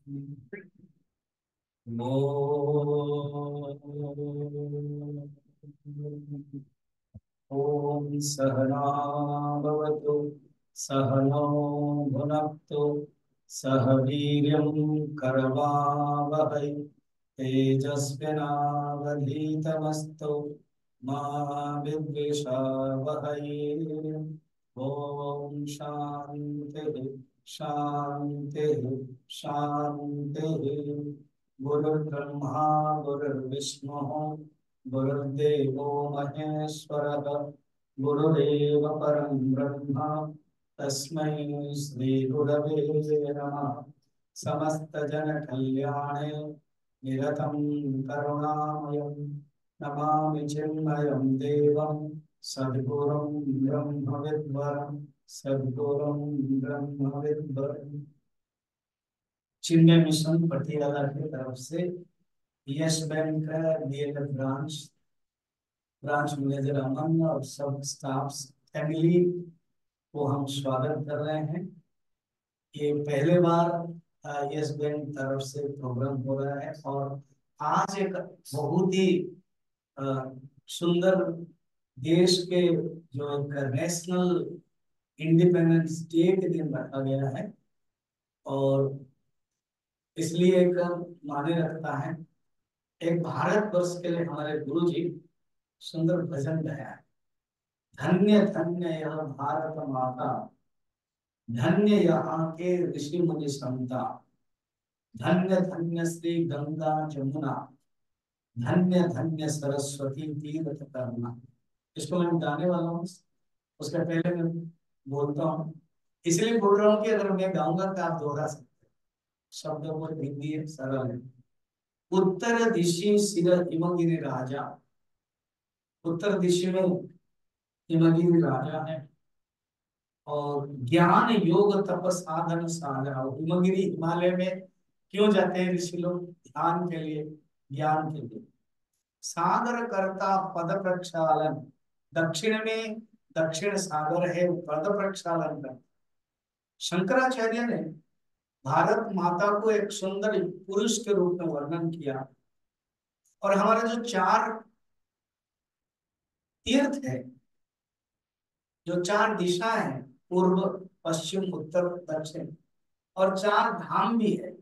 ओम सहनावतु सहनौ भुनक्तु सह वीर्यं करवावहै तेजस्विनावधीतमस्तु मा विद्विषावहै। ओम शांति शांति शांति। गुरुर्ब्रह्मा गुरुर्विष्णु गुरुर्देवो महेश्वरः गुरुरेव परं ब्रह्म तस्मै श्री गुरवे नमः। समस्त जन कल्याणे निरतं करुणामयं नमामि चिन्मयं देवं सद्गुरुं ब्रह्मविद्वरं सद्गुरुं ब्रह्मविद्वरम्। चिन्मय मिशन पटियाला की तरफ से यस बैंक का डीएलएफ ब्रांच ब्रांच मैनेजर अमन और सब स्टाफ फैमिली को हम स्वागत कर रहे हैं। ये पहले बार यस बैंक तरफ से प्रोग्राम हो रहा है और आज एक बहुत ही अ, सुंदर देश के जो एक नेशनल इंडिपेंडेंस डे के दिन रखा गया है और इसलिए एक माने रखता है। एक भारत वर्ष के लिए हमारे गुरु जी सुंदर भजन गाया है। धन्य धन्य यह भारत माता, धन्य यहाँ के ऋषि मुनि संता, धन्य धन्य श्री गंगा जमुना, धन्य धन्य सरस्वती तीर्थ करना। इसको मैं गाने वाला हूँ, उसके पहले मैं बोलता हूँ। इसलिए बोल रहा हूँ कि अगर मैं गाऊंगा तो आप दोहरा सकते हैं। शब्द वो हिंदी है, सरल है। उत्तर दिशि सिर हिमगिरि राजा, उत्तर दिशा में हिमगिरि राजा है और ज्ञान योग तप साधन साधना। हिमगिरि हिमालय में क्यों जाते हैं ऋषि लोग? ध्यान के लिए, ज्ञान के लिए। सागर करता पद प्रक्षालन, दक्षिण में दक्षिण सागर है, पद प्रक्षालन करता। शंकराचार्य ने भारत माता को एक सुंदर पुरुष के रूप में वर्णन किया और हमारा जो चार तीर्थ है, जो चार दिशाएं हैं, पूर्व पश्चिम उत्तर दक्षिण, और चार धाम भी है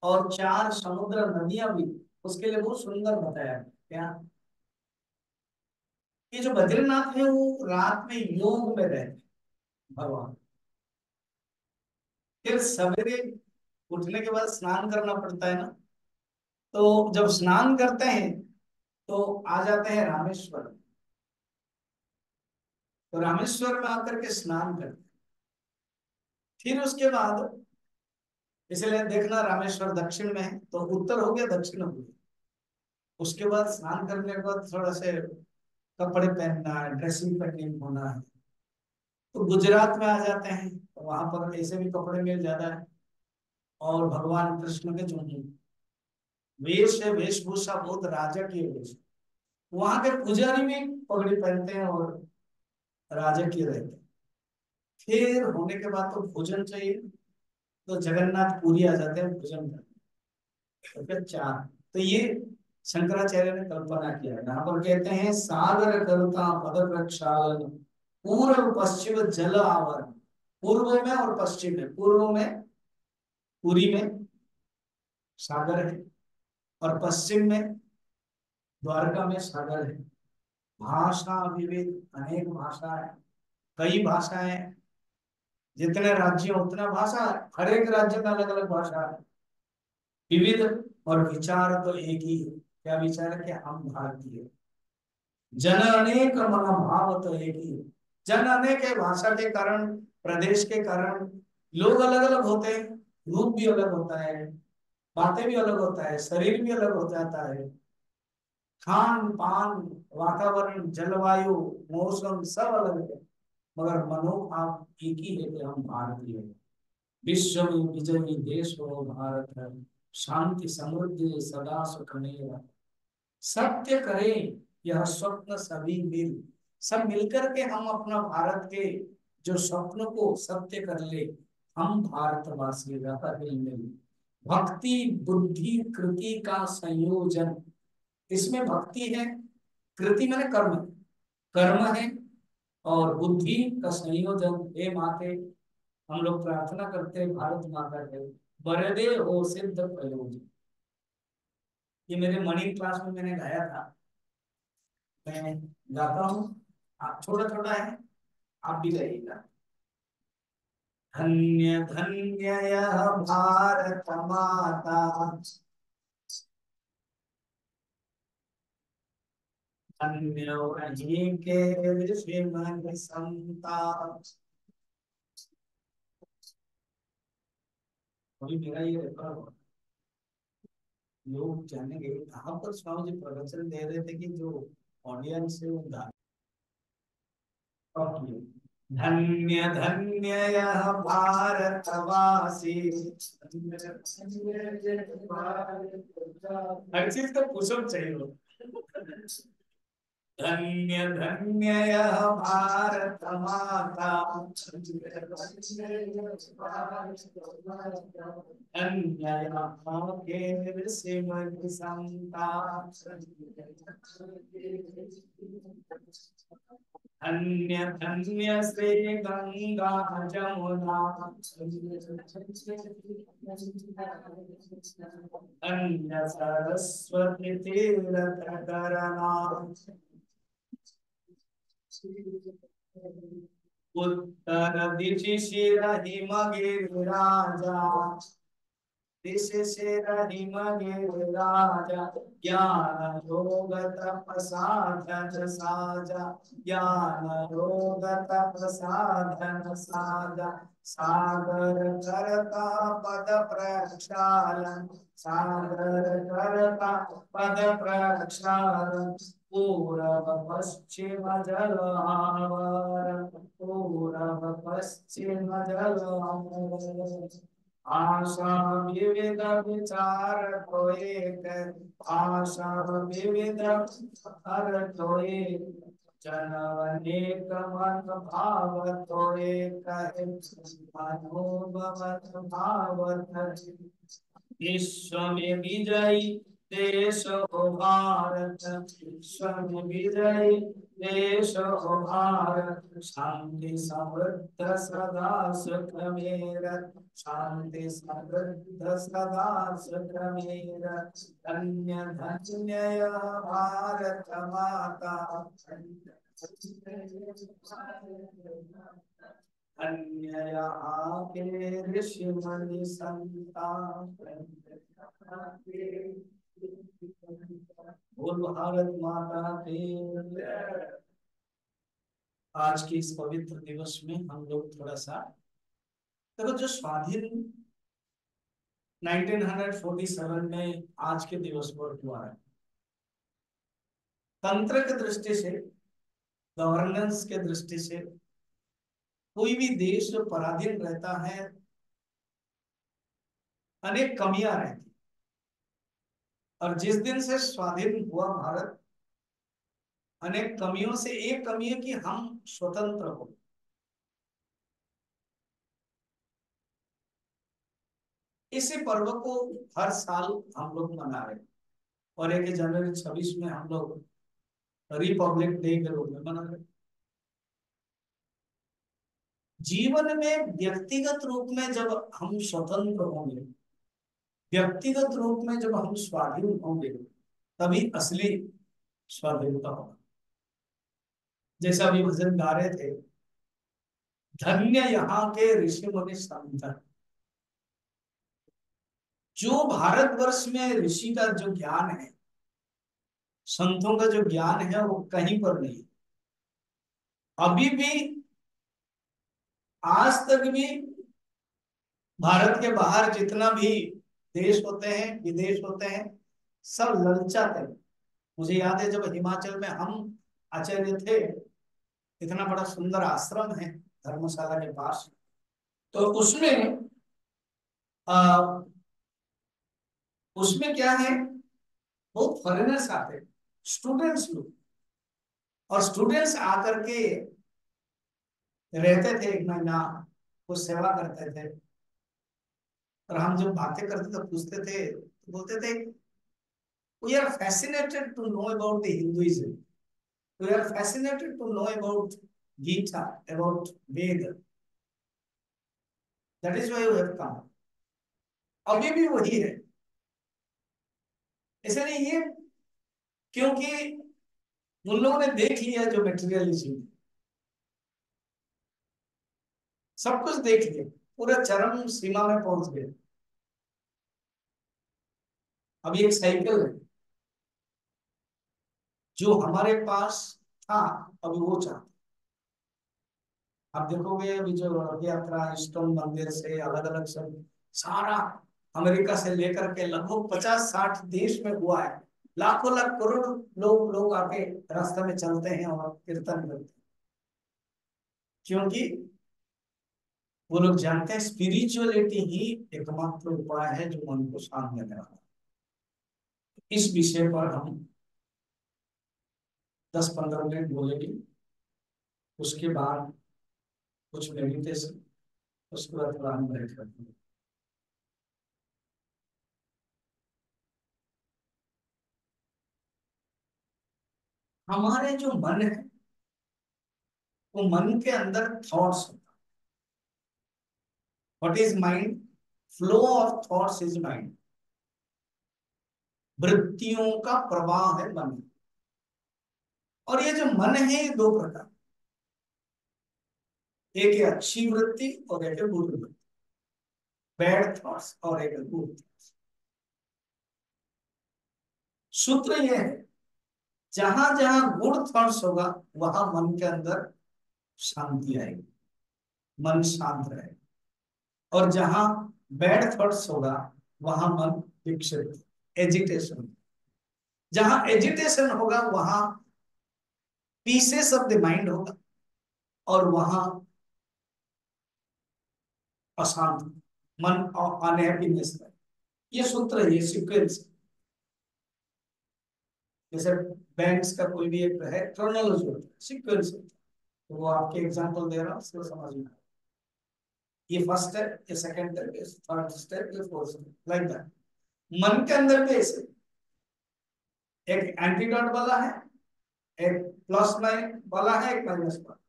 और चार समुद्र नदियां भी, उसके लिए बहुत सुंदर बताया है। क्या ये जो बद्रीनाथ है वो रात में योग में रहते हैं भगवान। फिर सवेरे उठने के बाद स्नान करना पड़ता है ना, तो जब स्नान करते हैं तो आ जाते हैं रामेश्वर। तो रामेश्वर में आकर के स्नान करते हैं। फिर उसके बाद, इसलिए देखना रामेश्वर दक्षिण में है तो उत्तर हो गया, दक्षिण हो गया। उसके बाद स्नान करने के बाद थोड़ा से कपड़े पहनना है, ड्रेसिंग पहनिंग होना है, तो गुजरात में आ जाते हैं तो वहां पर ऐसे भी कपड़े मिल जाता है। और भगवान कृष्ण के जो वेश है, वेशभूषा बहुत राजकीय वेश। वहां के पुजारी भी पगड़ी पहनते हैं और राजकीय रहते हैं। फिर होने के बाद तो भोजन चाहिए, तो जगन्नाथ पुरी आ जाते हैं भोजन करने। तो फिर चार, तो ये शंकराचार्य ने कल्पना किया है। यहाँ पर कहते हैं सागर करता पद प्रक्षालन, पूर्व पश्चिम जल आवरण। पूर्व में और पश्चिम में, पूर्व में पुरी में सागर है और पश्चिम में द्वारका में सागर है। भाषा विविध, अनेक भाषा है, कई भाषाएं हैं। जितने राज्य उतना भाषा है, हर एक राज्य में अलग अलग भाषा है। विविध, और विचार तो एक ही है। क्या विचार है? कि हम भारतीय। जन अनेक मन भाव तो एक ही है। जन अनेक है, भाषा के कारण, प्रदेश के कारण लोग अलग अलग होते हैं, रूप भी अलग होता है, बातें भी अलग होता है, शरीर भी अलग हो जाता है, खान पान, वातावरण, जलवायु, मौसम सब अलग है, मगर मनोभाव एक ही है कि हम भारतीय हैं। विश्व में विजयी देश हो भारत है, शांति समृद्धि सदा सुख मेरा। सत्य करें यह स्वप्न सभी मिल, सब मिलकर के हम अपना भारत के जो स्वप्न को सत्य कर ले। हम भारतवासी रह मिल, भक्ति बुद्धि कृति का संयोजन। इसमें भक्ति है, कृति मैंने कर्म, कर्म है, और बुद्धि का संयोजन। हे माते, हम लोग प्रार्थना करते हैं भारत माता के वरदे हो सिद्ध प्रयोजन। ये मेरे मॉर्निंग क्लास में मैंने गाया था, मैं गाता हूँ, आप छोटा छोटा है, आप भी गाइएगा। धन्य धन्य यह भारत माता, धन्य वहीं के ऋषि मन संता। अभी मेरा ये रेकॉर्ड हुआ, लोग जानेंगे कहाँ पर स्वामी जी प्रवचन दे रहे थे कि जो ऑडियंस है वो गा। धन्य धन्य यह भारतवासी, हर चीज का कुशल चाहिए हो। धन्य धन्य यह भारत माता, धन्य यहाँ के सिमर संता। धन्य धन्य श्री गंगा जमुना, धन्य सरस्वती तीर्थ करना। उत्तर दिशि शिर हिमगिरिराजा, दिश शिर हिमगिरिराजा, ज्ञान योग तपसाधन साजा, ज्ञान योग तपसाधन साजा। सागर करता पद प्रक्षालन, सागर करता पद प्रक्षालन। पूरब पश्चिम जल आवरण, पूरब पश्चिम जल आवरण। आशा विविध विचार तो एक, आशा विविध विचार तो एक, जन अनेक मन भाव तो एक है, मनोभवत भावत। विश्व में विजयी देश हो भारत, विश्व में विजयी देश हो भारत। शांति समृद्ध सदा सुख मेरत, शांति समृद्ध सदा सुख मेरत। धन्य धन्य यह भारत माता, अन्य यहाँ के ऋषि मुनि संता। बोल भारत माता के। आज के इस पवित्र दिवस में हम लोग थोड़ा सा, देखो जो स्वाधीन 1947 में आज के दिवस पर हुआ है, तंत्र की दृष्टि से, गवर्नेंस के दृष्टि से, कोई भी देश जो पराधीन रहता है अनेक कमियां रहती, और जिस दिन से स्वाधीन हुआ भारत, अनेक कमियों से एक कमी है कि हम स्वतंत्र हो। इसी पर्व को हर साल हम लोग मना रहे हैं, और 1 जनवरी 26 में हम लोग रिपब्लिक डे के रूप में मना रहे हैं। जीवन में व्यक्तिगत रूप में जब हम स्वतंत्र होंगे, व्यक्तिगत रूप में जब हम स्वाधीन होंगे, तभी असली स्वाधीनता होगा। जैसा अभी भजन गा रहे थे, धन्य यहाँ के ऋषि मुनि संत। जो भारतवर्ष में ऋषि का जो ज्ञान है, संतों का जो ज्ञान है, वो कहीं पर नहीं। अभी भी, आज तक भी भारत के बाहर जितना भी देश होते हैं, विदेश होते हैं, सब ललचाते हैं। मुझे याद है जब हिमाचल में हम आचार्य थे, इतना बड़ा सुंदर आश्रम है धर्मशाला के पास, तो आ, उसमें क्या है, बहुत फॉरेनर्स आते, स्टूडेंट्स लोग, और स्टूडेंट्स आकर के रहते थे 1 महीना, कुछ सेवा करते थे। और हम जब बातें करते थे पूछते थे तो बोलते थे we are fascinated to know about the Hinduism, we are fascinated to know about Gita, about Veda, that is why we have come. अभी भी वही है, इसलिए ये, क्योंकि उन लोगों ने देख लिया जो मटेरियलिज्म, सब कुछ देख लिया, पूरा चरम सीमा में पहुंच गए। अभी एक साइकिल है जो हमारे पास था, अभी वो चाहते। आप देखोगे अभी जो रथ यात्रा इस्कॉन मंदिर से अलग अलग सब सारा अमेरिका से लेकर के लगभग 50-60 देश में हुआ है। लाखों लाख करोड़ लोग आके रास्ते में चलते हैं और कीर्तन करते हैं, क्योंकि वो लोग जानते हैं स्पिरिचुअलिटी ही एकमात्र उपाय है जो मन को शांत देने वाला। इस विषय पर हम 10-15 मिनट बोलेंगे, उसके बाद कुछ मेडिटेशन, उसके बाद थोड़ा हम ब्रेक करते हैं। हमारे जो मन है वो मन के अंदर थॉट्स होता है। What is mind? Flow of thoughts is mind. वृत्तियों का प्रवाह है मन। और ये जो मन है ये दो प्रकार, एक है अच्छी वृत्ति और एक है बुरी वृत्ति, बैड थॉट्स और एक है गुड थॉट्स। सूत्र ये है, जहां जहां गुड थॉट्स होगा वहां मन के अंदर शांति आएगी, मन शांत रहेगा। और जहां बैड थॉट्स होगा वहां मन विक्षिप्त, एजिटेशन। जहां एजिटेशन होगा वहां पीसेस ऑफ द माइंड होगा, और वहां अशांत मन और अनहैप्पीनेस है। ये सूत्र है, ये सीक्वेंस। जैसे बैंक्स का कोई भी एक है क्रोनोलॉजी होता है, सीक्वेंस होता है। तो वो आपके एग्जांपल दे रहा हूँ, उसको समझ में। ये फर्स्ट स्टेप, ये सेकंड स्टेप, ये थर्ड स्टेप, ये फोर्थ स्टेप, लाइक दैट। मन के अंदर भी ऐसे एक एंटीडोट वाला है, एक प्लस माइन वाला है, एक माइनस वाला।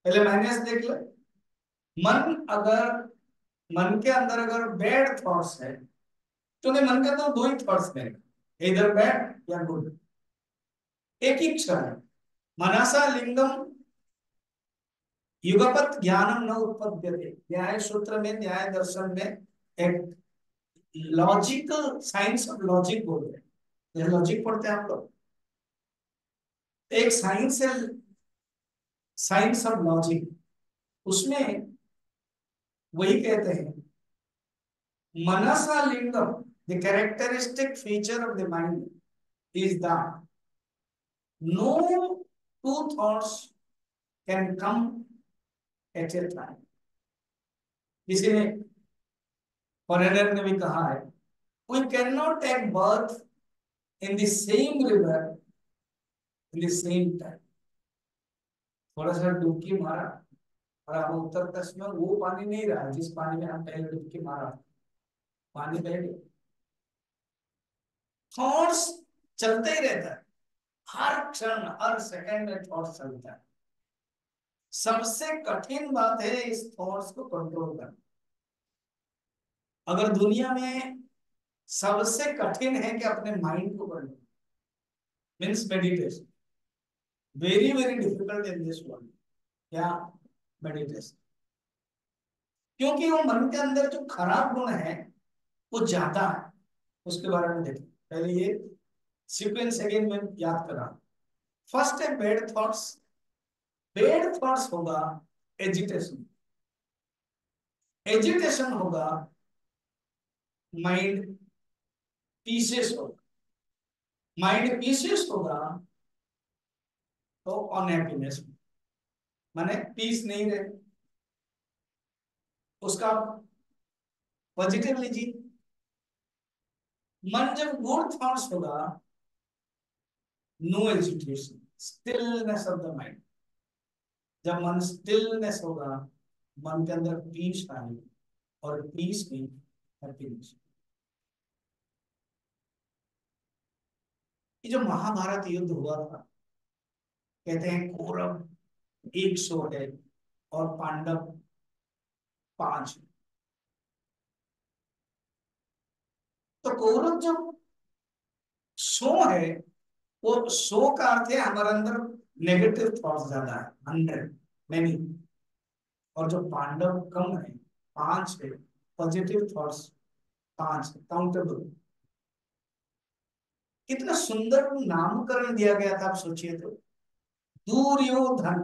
पहले माइनस देख ले। मन अगर मन के अंदर अगर बैड थॉट्स है तो नहीं, मन के अंदर दो ही थॉट्स रहेगा, इधर बैड या गुड। एक ही क्षण है। मनसा लिंगम युगपत ज्ञानम न उत्पद्यते, न्याय सूत्र में, न्याय दर्शन में एक लॉजिकल, साइंस ऑफ लॉजिक बोलते हैं। लॉजिक पढ़ते हैं आप लोग, एक साइंस है, साइंस ऑफ लॉजिक। उसमें वही कहते हैं, मनसा लिंगम, the characteristic feature of the mind is that no two thoughts can come at a time। किसी ने, फॉरेनर ने भी कहा है, we cannot take birth in the same river in the same time। थोड़ा सा डुबकी मारा और हम उत्तर प्रदेश में वो पानी नहीं रहा जिस पानी में हम पहले डुबकी मारा, पानी बह गया। थॉट्स चलते ही रहता है, हर क्षण हर सेकंड में थॉट्स चलता है। सबसे कठिन बात है इस थॉट्स को कंट्रोल करना। अगर दुनिया में सबसे कठिन है कि अपने माइंड को control, means meditation, very very difficult in this world. क्या? मेडिटेशन। क्योंकि वो मन के अंदर जो खराब गुण है वो ज्यादा है। उसके बारे में देखें, पहले ये सीक्वेंस अगेन मैं याद कर रहा हूं। फर्स्ट है बैड थॉट्स। बैड थॉट्स होगा एजिटेशन, एजिटेशन होगा माइंड पीसेस होगा, माइंड पीसेस होगा तो अनहैप्पीनेस, माने पीस नहीं रहे। उसका पॉजिटिव लीजिए, मन जब गुड थॉट्स होगा, no agitation, stillness of the mind. जब मन स्टिलनेस होगा, मन के अंदर पीस आएगी, और पीस में हैप्पीनेस। ये जो महाभारत युद्ध हुआ था, कहते हैं कौरव 100 है और पांडव 5। तो कौरव जो 100 है, वो 100 का अर्थ है हमारे अंदर नेगेटिव थॉट्स ज्यादा है, 100 नहीं। और जो पांडव कम है, 5 है, पॉजिटिव थॉट्स 5 काउंटेबल। कितना सुंदर नामकरण दिया गया था, आप सोचिए तो। दुर्योधन,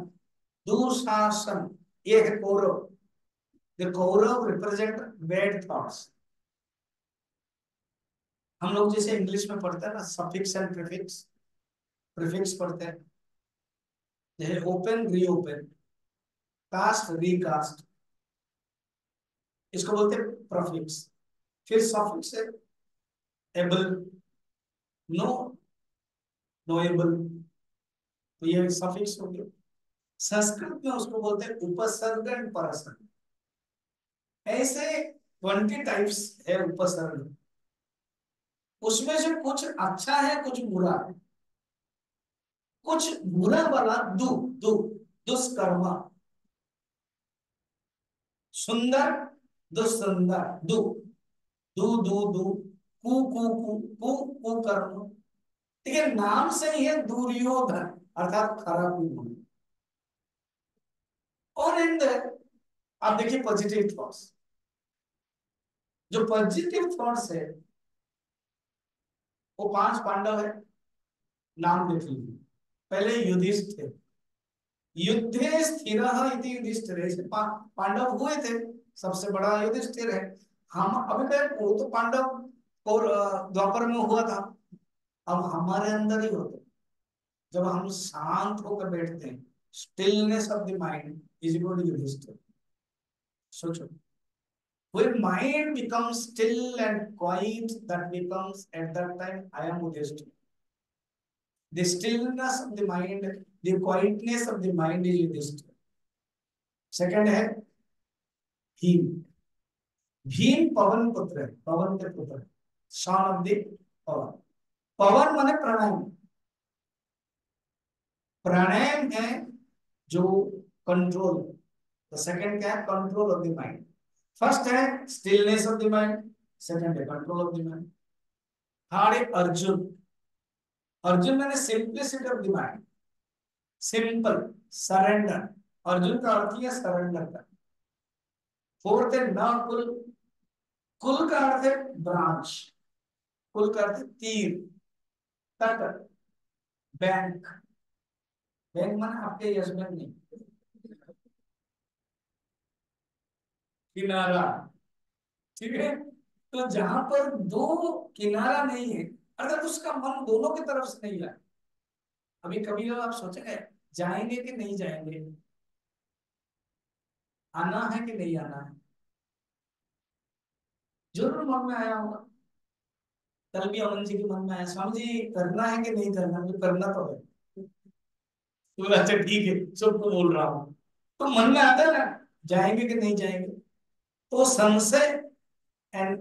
दुशासन, ये है Kaurava. The Kaurava represent bad thoughts. हम लोग जैसे इंग्लिश में पढ़ते हैं ना, सफिक्स एंड प्रीफिक्स, प्रीफिक्स पढ़ते हैं, जैसे ओपन रीओपन, कास्ट रीकास्ट, इसको बोलते हैं प्रीफिक्स। फिर सफिक्स है एबल, नो, नोएबल, तो ये सफिक्स हो गया। संस्कृत में उसको बोलते हैं उपसर्ग एंड परसर्ग। ऐसे 20 टाइप्स है उपसर्ग। उसमें से कुछ अच्छा है, कुछ बुरा है। कुछ बुरा वाला दु, दु, दुष्कर्म, सुंदर, दुसुंदर, दु, दु दु दु, कु कु कु कु कु कर्म। ठीक है, नाम से ही है दुर्योधन, अर्थात खराब गुण। और इन आप देखिए पॉजिटिव थॉट्स, जो पॉजिटिव थॉट्स है वो 5 पांडव है। नाम देख लीजिए। पहले युधिष्ठिर, युद्धे स्थिर इति युधिष्ठिर, ऐसे पांडव हुए थे। सबसे बड़ा युधिष्ठिर है। हम अभी तक वो तो पांडव और द्वापर में हुआ था, अब हमारे अंदर ही होते। जब हम शांत होकर बैठते हैं, stillness of the mind is equal to Yudhishthira. सोचो, when mind becomes still and quiet, that becomes at that time I am Udhishthira. The stillness of the mind, the quietness of the mind is Yudhishthira. Second है भीम। भीम पवन पुत्र है, पवन के पुत्र है, son of the पवन। पवन माने प्राणायाम। प्राणायाम है जो कंट्रोल। तो सेकंड क्या है? Control of the mind. First है stillness of the mind, second है control of the mind. Third है अर्जुन। अर्जुन मैंने simplicity of the mind, simple, surrender. Arjun का अर्थ ही है सरेंडर का। फोर्थ है न कुल। कुल का अर्थ है ब्रांच, कुल का अर्थ है तीर, तट, बैंक। बैंक माने आपके यजमान नहीं, किनारा। ठीक है, तो जहां पर दो किनारा नहीं है, अर्थात उसका मन दोनों की तरफ से नहीं है। अभी कभी आप सोचेंगे जाएंगे कि नहीं जाएंगे, आना है कि नहीं आना है, जरूर मन में आया होगा। कल भी अमन जी के मन में आया, स्वामी जी करना है कि नहीं करना, मुझे करना तो है। तो अच्छा ठीक है, सबको बोल रहा हूँ। तो मन में आता है ना, जाएंगे कि नहीं जाएंगे। तो संशय एंड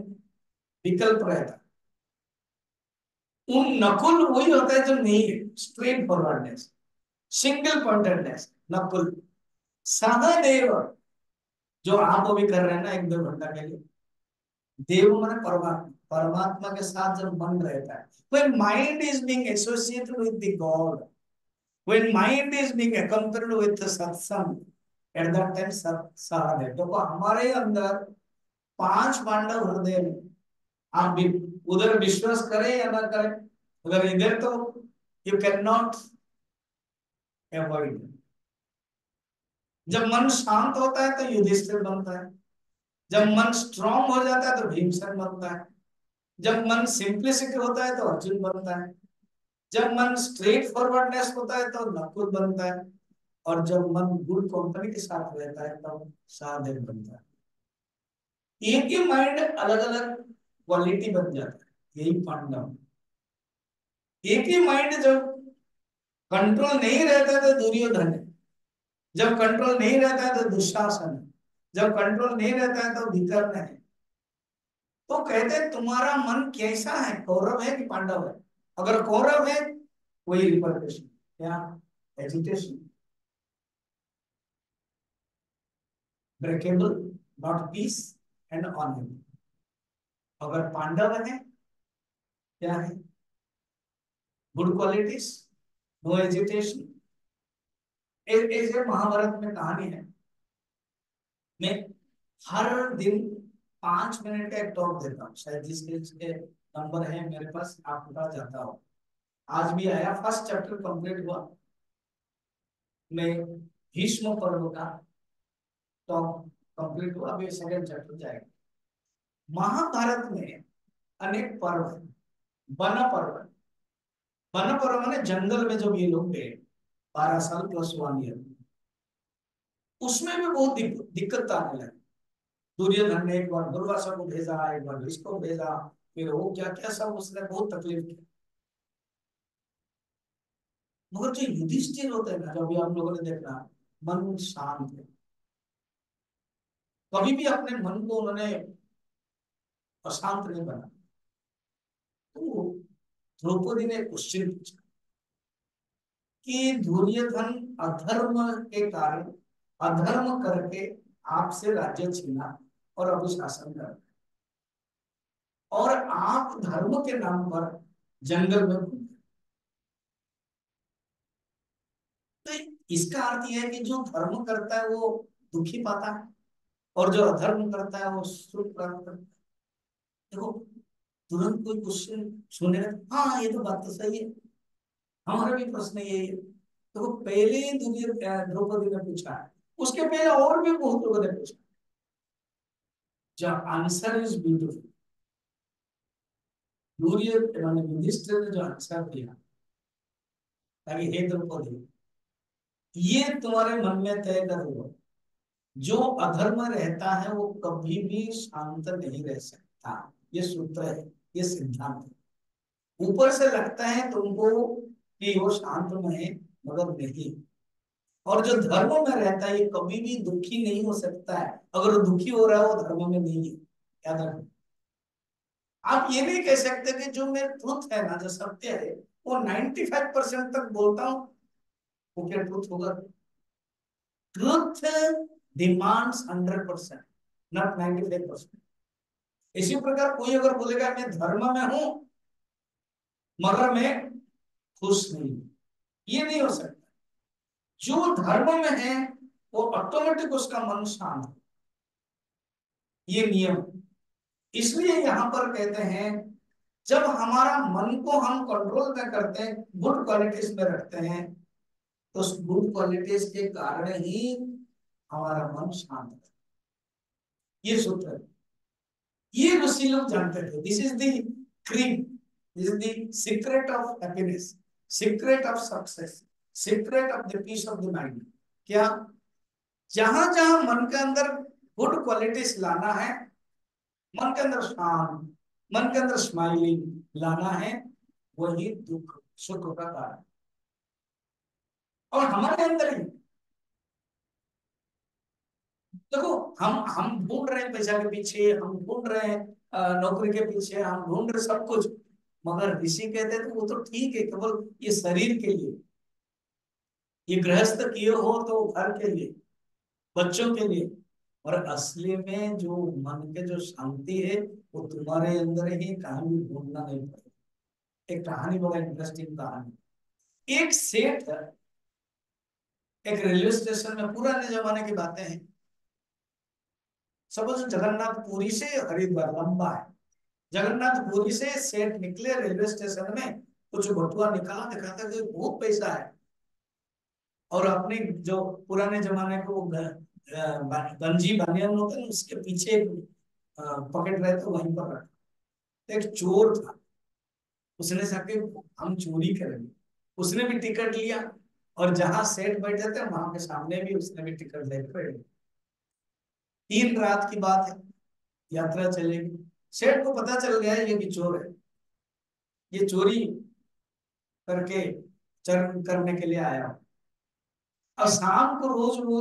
विकल्प रहता है। उन नकुल वही होता है जो नहीं है, straightforwardness, single pointedness, Nakula. Sahadeva, जो आप अभी कर रहे हैं ना 1-2 घंटा के लिए, देव माने परमात्मा, परमात्मा के साथ जब मन रहता है, when mind is being associated with the God, when mind is being accompanied with the satsang, at that time Sahdev. देखो हमारे अंदर 5 पांडव हृदय में। आप भी उधर विश्वास करें या ना करें, अगर इधर तो यू कैन नॉट अवॉइड। जब मन शांत होता है तो युधिष्ठिर बनता है, जब मन स्ट्रांग हो जाता है तो भीमसेन बनता है, जब मन सिंप्लिसिटी होता है तो अर्जुन बनता है, जब मन स्ट्रेट फॉरवर्डनेस होता है तो नकुल बनता है, और जब मन गुड कंपनी के साथ रहता है तब सहदेव बनता है। एक ही माइंड अलग अलग क्वालिटी बन जाता है, यही पांडव। एक ही माइंड जब कंट्रोल नहीं रहता है तो दुर्योधन है, जब कंट्रोल नहीं रहता है तो दुशासन है, जब कंट्रोल नहीं रहता है तो विकर्ण है। तो कहते हैं तुम्हारा मन कैसा है, कौरव है कि पांडव है? अगर कौरव है, कोई रिपरकशन, क्या? Agitation, breakable, not peace and honour. अगर पांडव है, क्या है? Good qualities, no agitation. ऐसे महाभारत में कहानी है, मैं हर दिन 5 मिनट का एक टॉक देता हूँ, शायद जिसके नंबर है मेरे पास, आपके पास जाता हो। आज भी आया, फर्स्ट चैप्टर कंप्लीट हुआ। मैं भीष्म पर्व का टॉक कंप्लीट हुआ, अभी सेकंड चैप्टर जाएगा। महाभारत में अनेक पर्व है। वन पर्व, वन पर्व माने जंगल में जब ये लोग गए 12 साल प्लस 1 ईयर, उसमें भी बहुत दिक्कत आने लगी। दुर्योधन ने एक बार दुर्वासा को भेजा, एक बार भीष्म को भेजा, फिर वो क्या क्या सब उसने बहुत तकलीफ की। मगर जो युधिष्ठिर होते हैं ना, जो अभी आप लोगों ने देखा, मन शांत है। कभी भी अपने मन को उन्होंने अशांत नहीं बना। तो द्रौपदी ने क्वेश्चन पूछा कि दुर्योधन अधर्म के कारण, अधर्म करके आपसे राज्य छीना और अभिशासन कर, और आप धर्म के नाम पर जंगल में घूमते। तो इसका अर्थ यह है कि जो धर्म करता है वो दुखी पाता है, और जो अधर्म करता है वो सुख प्राप्त करता है। देखो, तुरंत कोई क्वेश्चन सुने, हाँ ये तो बात तो सही है, हमारा भी प्रश्न यही है। तो पहले द्रौपदी ने पूछा है, उसके पहले और भी बहुत लोगों ने पूछा। The answer is beautiful. Yudhishthira ने जो आंसर दिया, ताकि हे द्रौपदी, ये तुम्हारे मन में तय कर लो, जो अधर्म रहता है वो कभी भी शांत नहीं रह सकता। ये सूत्र है, ये सिद्धांत है। ऊपर से लगता है तुमको कि वो शांत में है, मगर नहीं। और जो धर्म में रहता है ये कभी भी दुखी नहीं हो सकता है। अगर वो दुखी हो रहा है वो धर्म में नहीं है, याद रखना। आप ये नहीं कह सकते कि जो मेरे ट्रुथ है ना, जो सत्य है, वो 95% तक बोलता हूँ, वो क्या ट्रुथ होगा? Truth demands 100%, not 95%। इसी प्रकार कोई अगर बोलेगा मैं धर्म में हूं मगर मैं खुश नहीं हूं, ये नहीं हो सकता। जो धर्म में है वो ऑटोमेटिक उसका मन शांत है, ये नियम। इसलिए यहां पर कहते हैं, जब हमारा मन को हम कंट्रोल में करते हैं, गुड क्वालिटीज में रखते हैं, तो उस गुड क्वालिटीज के कारण ही हमारा मन शांत है। ये सूत्र है, ये ऋषि लोग जानते थे। This is the cream, this is the secret of happiness, secret of success, secret of the peace of the mind. क्या? जहां जहां मन के अंदर गुड क्वालिटीज लाना है, मन के अंदर शांत, मन के अंदर स्माइलिंग लाना है, वही दुख सुख का कारण। और हमारे अंदर ही देखो, हम ढूंढ रहे हैं पैसा के पीछे, हम ढूंढ रहे हैं नौकरी के पीछे, हम ढूंढ रहे सब कुछ। मगर ऋषि कहते हैं तो वो तो ठीक है, केवल ये शरीर के लिए, ये गृहस्थ किए हो तो घर के लिए, बच्चों के लिए। और असली में जो मन के जो शांति है, वो तुम्हारे अंदर ही, कहीं भी ढूंढना नहीं पड़ेगा। एक कहानी, बड़ा इंटरेस्टिंग कहानी। एक सेठ है, एक रेलवे स्टेशन में, पुराने जमाने की बातें हैं। सपोज जगन्नाथपुरी से हरिद्वार लंबा है। जगन्नाथपुरी से सेठ निकले रेलवे स्टेशन में, कुछ बटुआ निकाला, दिखाता कि बहुत पैसा है। और अपने जो पुराने जमाने को वो गंजी बनियान होते हैं, उसके पीछे एक पॉकेट रहता, वहीं पर रखा। एक चोर था, उसने जाके हम चोरी करेंगे, उसने भी टिकट लिया, और जहां सेठ बैठे थे वहां के सामने भी उसने भी टिकट लेकर बैठ गया। 3 रात की बात है, यात्रा चलेगी। सेठ को पता चल गया ये कि चोर है, ये चोरी करके चरण करने के लिए आया। और शाम को रोज वो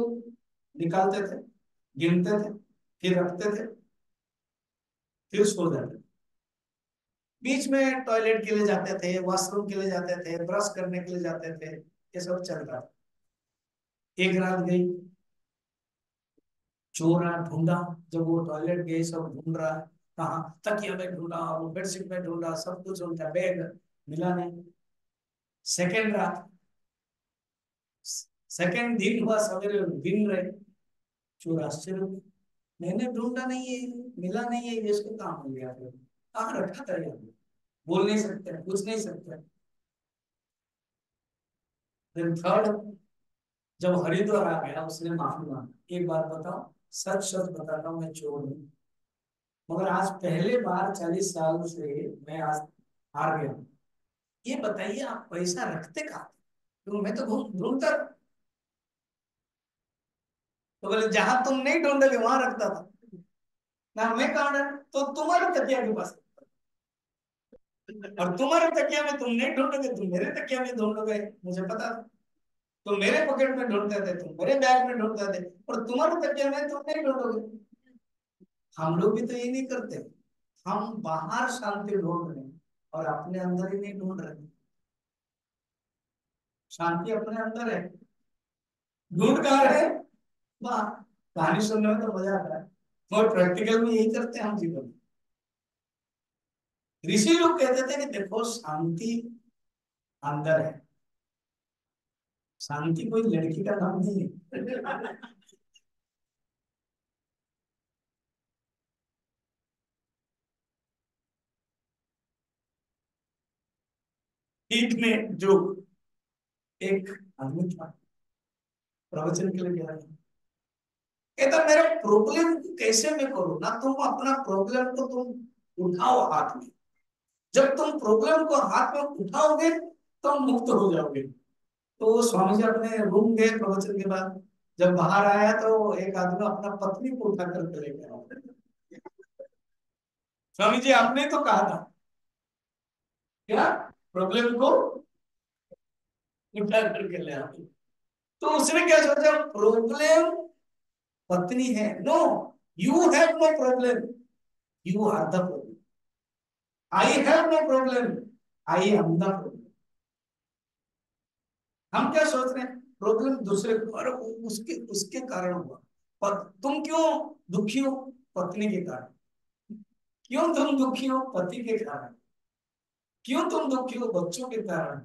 निकालते थे, गिनते थे, फिर रखते थे। फिर सो जाते थे। बीच में टॉयलेट के लिए जाते थे, वॉशरूम के लिए जाते थे, ब्रश करने के लिए जाते थे, ये सब चलता था। एक रात गई, चोर आ ढूंढा। जब वो टॉयलेट गए, सब ढूंढ रहा है, कहाँ तकिया में ढूंढा, वो बेडशीट में ढूंढा, सब कुछ उनका बैग मिला नहीं। सेकेंड रात, सेकेंड दिन हुआ, सवेरे गिन रहे, चोर आश्चर्य हुए, मैंने ढूंढा नहीं है, मिला नहीं है, ये इसको कहाँ मिल गया, फिर कहाँ रखा था ये, बोल नहीं सकते, पूछ नहीं सकते। फिर थर्ड, जब हरिद्वार आ गया, उसने माफी मांगी, एक बात बताओ, सच सच बताता हूँ, मैं चोर हूँ, मगर आज पहले बार 40 साल से मैं आज हार गया हूँ। ये बताइए, आप पैसा रखते कहाँ थे? तो मैं तो ढूंढता था। तो बोले जहां तुम नहीं ढूंढोगे वहां रखता था ना, मैं कहाँ रख, तो तुम्हारे तकिया के पास, और तुम्हारे तकिया में तुम नहीं ढूंढोगे, तुम मेरे तकिया में ढूंढोगे, मुझे पता था। तुम मेरे पॉकेट में ढूंढते थे, तुम मेरे बैग में ढूंढते थे, और तुम्हारे तकिया में तुम नहीं ढूंढोगे। हम लोग भी तो ये नहीं करते, हम बाहर शांति ढूंढ रहे हैं और अपने अंदर ही नहीं ढूंढ रहे। शांति अपने अंदर है, ढूंढ कहाँ रहे? वाह, कहानी सुनने में तो मजा आता है, और प्रैक्टिकल में यही करते हैं हम जीवन में। ऋषि लोग कहते थे कि देखो, शांति अंदर है, शांति कोई लड़की का नाम नहीं है। ठीक में जो एक आदमी था, प्रवचन के लिए गया था, कहता मेरे प्रॉब्लम को कैसे मैं करूं ना, तुम अपना प्रॉब्लम को तुम उठाओ हाथ में, जब तुम प्रॉब्लम को हाथ में उठाओगे तो मुक्त हो जाओगे। तो वो स्वामी जी अपने रूम गए प्रवचन के बाद, जब बाहर आया तो एक आदमी अपना पत्नी को उठा करके ले गया। स्वामी जी आपने तो कहा था, क्या प्रॉब्लम को उठा करके ले आओ। तो उसने क्या सोचा, प्रॉब्लम पत्नी है, no, you have no problem, you are the problem, I have no problem, I am the problem. हम क्या सोच रहे हैं, प्रॉब्लम दूसरे को, और उसके उसके कारण हुआ, पर तुम क्यों दुखी हो? पत्नी के कारण। क्यों तुम दुखी हो? पति के कारण। क्यों तुम दुखी हो? बच्चों के कारण।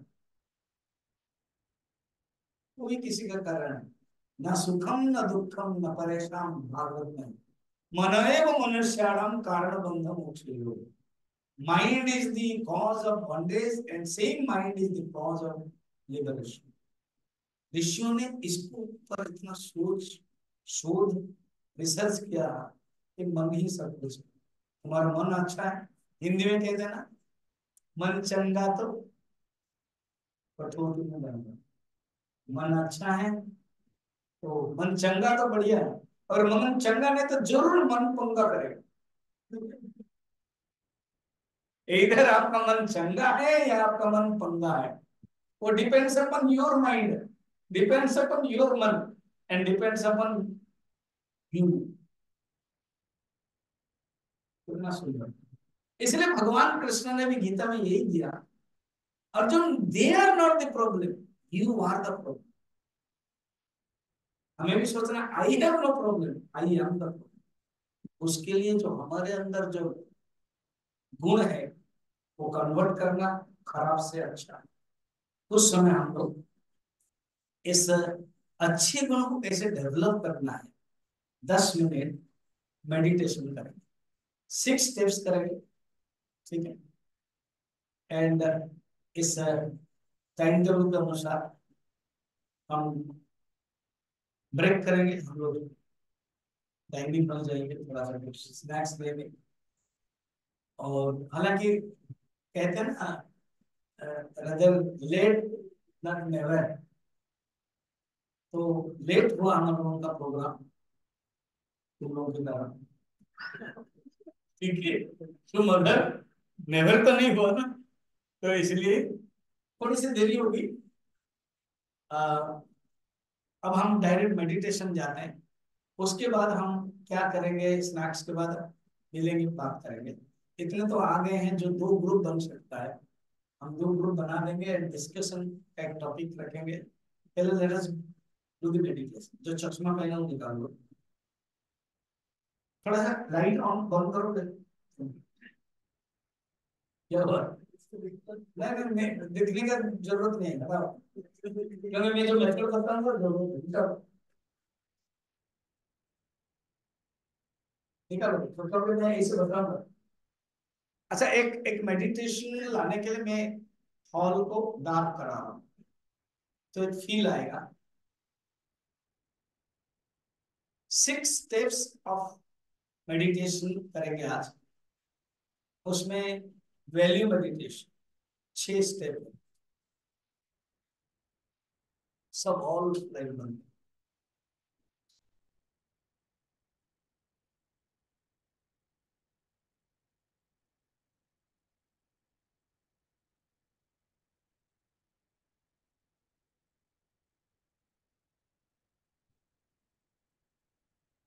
कोई किसी का कारण नहीं। न सुखम न दुखम न परेशान, भागवत में, मनएव मनुष्याणाम कारण बंध मोक्षयो, mind is the cause of bondage and same mind is the cause of liberation. ऋषियों ने इसको ऊपर इतना सोच शोध रिसर्च किया कि मन ही सब कुछ है। तुम्हारा मन अच्छा है, हिंदी में कहते हैं ना, मन चंगा तो कठोर में बनेगा। मन अच्छा है तो मन चंगा तो बढ़िया है, और मन चंगा नहीं तो जरूर मन पंगा करेगा। इधर आपका मन चंगा है या आपका मन पंगा है, वो depends upon your mind, depends upon your मन, एंड डिपेंड्स अपॉन यू। कितना सुंदर। इसलिए भगवान कृष्ण ने भी गीता में यही दिया, Arjuna they are not the problem, you are the problem. हमें भी सोचना, I have no problem, I am the problem. उसके लिए जो हमारे अंदर जो गुण है, वो कन्वर्ट करना खराब से अच्छा है। उस समय हम लोग इस अच्छे गुण को कैसे डेवलप करना है, 10 मिनट मेडिटेशन करेंगे, 6 स्टेप्स करेंगे, ठीक है। एंड इस टाइम टेबल के अनुसार हम ब्रेक करेंगे, हम लोग टाइम भी बन जाएंगे, थोड़ा सा कुछ स्नैक्स लेंगे। और हालांकि कहते हैं ना, रदर लेट नॉट नेवर, तो लेट हुआ हम लोगों का प्रोग्राम तुम लोगों के कारण, ठीक है। तुम अगर नेवर तो नहीं हुआ ना, तो इसलिए थोड़ी सी देरी होगी। अ, अब हम डायरेक्ट मेडिटेशन जाते हैं। उसके बाद हम क्या करेंगे, स्नैक्स के बाद मिलेंगे, बात करेंगे। इतने तो आ गए हैं जो दो ग्रुप बन सकता है, हम दो ग्रुप बना देंगे, डिस्कशन का एक टॉपिक रखेंगे। पहले let us do the meditation. जो चश्मा पहना वो निकाल लो, थोड़ा सा लाइट ऑन बंद करो। क्या हुआ? नहीं नहीं नहीं, दिखने का जरूरत नहीं है, बताओ। क्योंकि मैं जो मेथड बताऊंगा जरूरत है, निकालो निकालो, तो कभी मैं ऐसे बताऊंगा। अच्छा, एक एक मेडिटेशन लाने के लिए मैं हॉल को डार्क करा रहा हूँ, तो एक फील आएगा। 6 स्टेप्स ऑफ मेडिटेशन करेंगे आज। उसमें वैल्यू मेडिटेशन 6 स्टेप, सब ऑल लाइक बन।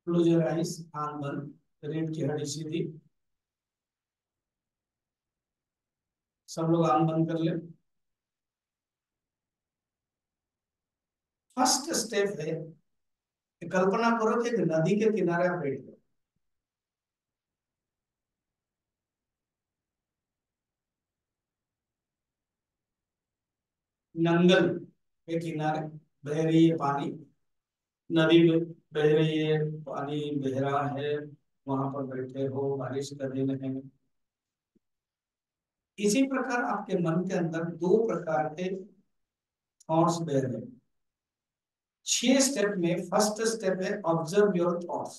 क्लोज योर आइज, आंख बंद, रीढ़ की हड्डी सीधी। सब लोग आंख बंद कर ले। फर्स्ट स्टेप है कि कल्पना करो कि एक नदी के किनारे आप बैठ गए। नंगल के किनारे बह रही है पानी, नदी में बह रही है, पानी बह रहा है, वहां पर बैठे हो, बारिश का दिन है। इसी प्रकार आपके मन के अंदर दो प्रकार के थॉट्स बह रहे हैं। 6 स्टेप में फर्स्ट स्टेप है ऑब्जर्व योर थॉट्स।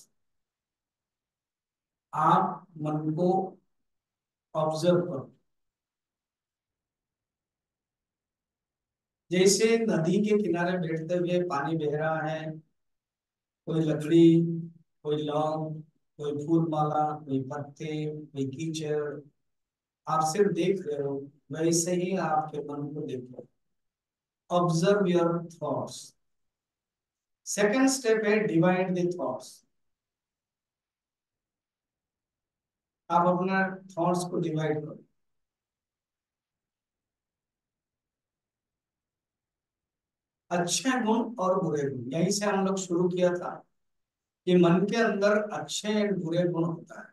आप मन को ऑब्जर्व करो। जैसे नदी के किनारे बैठते हुए पानी बह रहा है, कोई लकड़ी, कोई लौंग, कोई फूल माला, कोई पत्ते, कोई कीचड़, आप सिर्फ देख रहे हो। वैसे ही आपके मन को देखो, observe your thoughts. Second step है डिवाइड द थॉट्स। आप अपना थॉट्स को डिवाइड करो। अच्छे गुण और बुरे गुण, यहीं से हम लोग शुरू किया था कि मन के अंदर अच्छे और बुरे गुण होता है।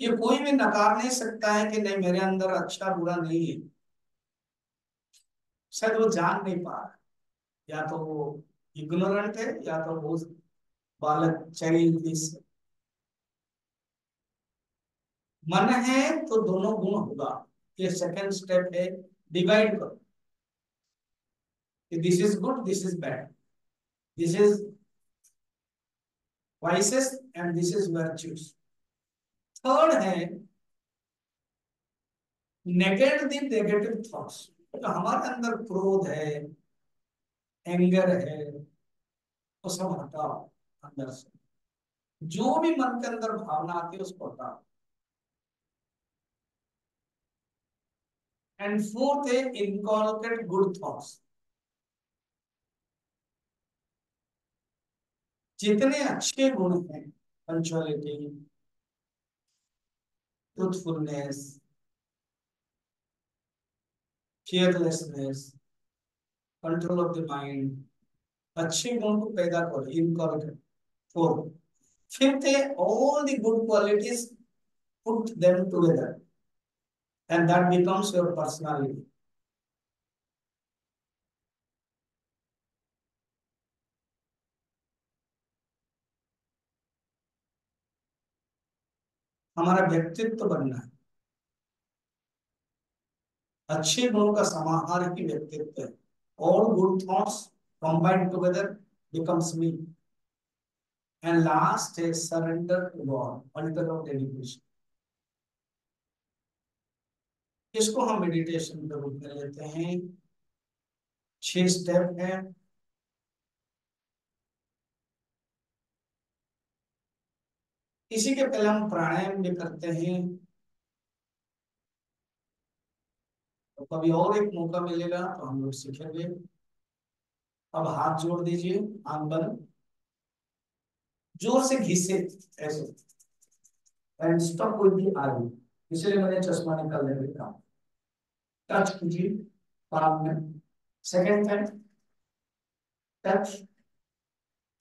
ये कोई भी नकार नहीं सकता है कि नहीं मेरे अंदर अच्छा बुरा नहीं है। शायद वो जान नहीं पा रहा, या तो वो इग्नोरेंट है, या तो वो बालक चाइल्ड। मन है तो दोनों गुण होगा। ये सेकंड स्टेप है, डिवाइड करो कि this is good, this is bad, this is vices and this is virtues. Third है नेगेट द नेगेटिव थॉट्स। तो हमारे अंदर क्रोध है, एंगर है, वो सब हटाओ अंदर से। जो भी मन के अंदर भावना आती है उसको हटाओ। एंड फोर्थ है इनकॉर्पोरेट गुड थॉट्स। जितने अच्छे गुण हैं, punctuality, truthfulness, fearlessness, control of the mind, अच्छे गुण को पैदा करो, इनकॉर्पोरेट। फोर, फिफ्थ है all the good qualities, put them together and that becomes your personality. हमारा व्यक्तित्व बनना है। अच्छे गुणों का समाहार ही व्यक्तित्व है। All good thoughts combined together becomes me. And last is surrender to God, altar of dedication। इसको हम मेडिटेशन के रूप में लेते हैं। 6 स्टेप है। इसी के पहले हम प्राणायाम भी करते हैं, तो कभी और एक मौका मिलेगा तो हम लोग सीखेंगे। अब हाथ जोड़ दीजिए, आंख बंद, जोर से घिसे ऐसे, and stop will be eye, इसलिए मैंने चश्मा निकालने के काम। टच कीजिए पाम में, second time touch,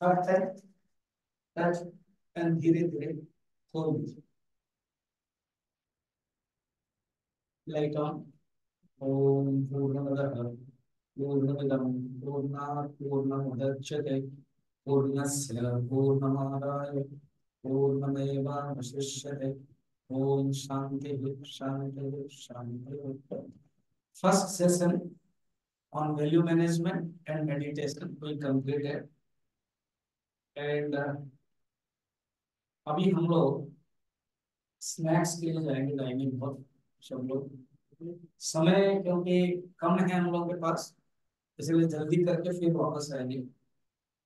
third time touch, and धीरे धीरे खोल दीजिए। Light on. ओम पूर्णमदः पूर्णमिदं पूर्णात् पूर्णमुदच्यते पूर्णस्य पूर्णमादाय पूर्णमेवावशिष्यते। ओम शांति शांति शांति। First session on value management and meditation will complete it, and अभी हम लोग स्नैक्स के लिए जाएंगे डाइनिंग पर सब लोग। समय क्योंकि कम है हम लोग के पास, इसलिए जल्दी करके फिर वापस आएंगे।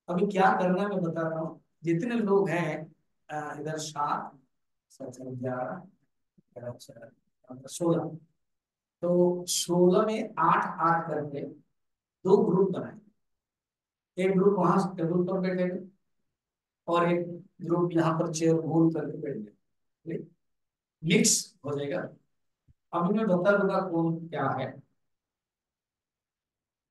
अभी क्या करना है मैं बता रहा हूँ। जितने लोग हैं इधर 7 7 11 16, तो 16 में 8 8 करके 2 ग्रुप बनाए। एक ग्रुप वहां टेबल पर बैठेगा और एक ग्रुप यहाँ पर चेयर गोल करके बैठ जाएगा, मिक्स हो जाएगा। अभी मैं बता दूंगा कौन क्या है।